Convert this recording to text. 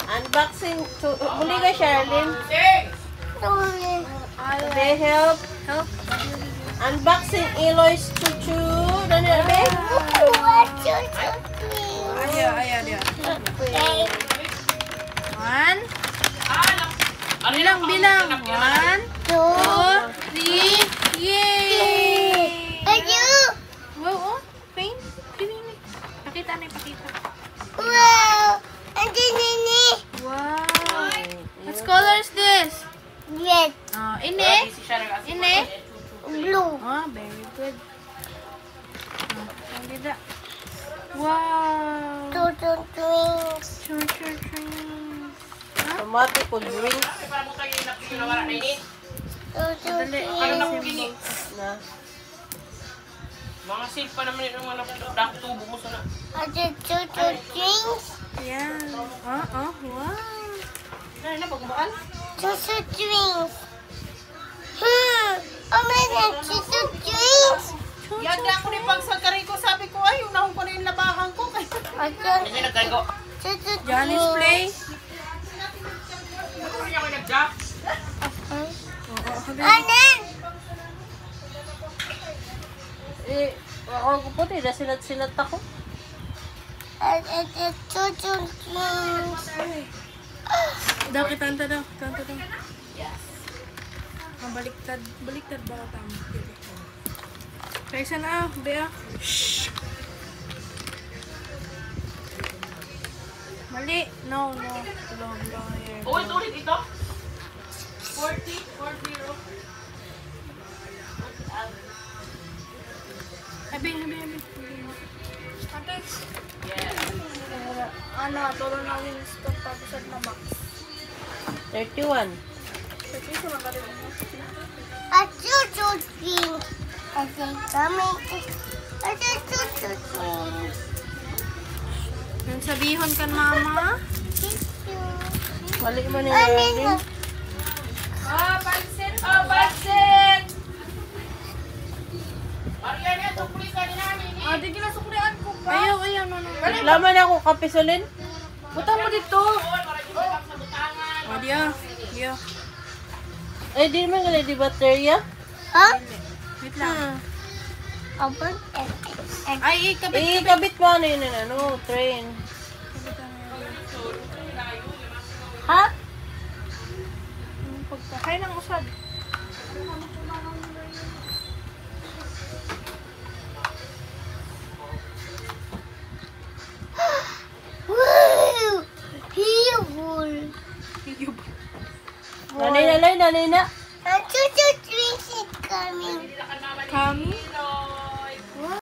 Unboxing. Muli ka, Charlene. Okay, help. Unboxing Eloy's chuchu. Dali na, be? Ayan. One. Bilang. 1, 2, 3. Yay! Wow, paint. Pakita. Wow! Wow. What color is this? Red. Ini? Blue. Very good. Wow. Turtle twins. Tomato ko drink. Turtle twins. Na. Mga safe pa naman yung mga tubo mo sana. Turtle twins. Yan. Wow. Dali na, pagbukaan. Turtle twins. Oh my God, turtle twins. Yan na ako ni pagsagari ko. Sabi ko, ay, unahon ko na yung labahan ko. Hindi nagkarigo. Turtle Johnny's twins. play. Ano niya kayo nag-jack? Anan. Ako ko po, na silat ako. Turtle twins. Daw, kitanta daw. Yes. Baliktad ba ka tama? Kaya isa na, Bea. Shhh! Mali. No. Long here. Ulit ito? 40? Habi. Ate. Yes. Turo na yung stop tapos at na max. 31. Kasi ito lang kari mo. Turtle twins. Turtle twins. Yung sabihon kan mama. Mali mo ni Charlene. Pansit! Mariana, tukuli ka ni namin. Di kinasuklian ko pa. Ayaw. No. Laman ako kapisulin. Butang mo dito. Dia. Eh, di naman gali di baterya. Huh? Wait lang. Open and Ay, ikabit. Ikabit mo ano yun, train. Ha? Pagkakay ng usad. woo! Beautiful. Nanay na. Turtle twins is coming. Kami?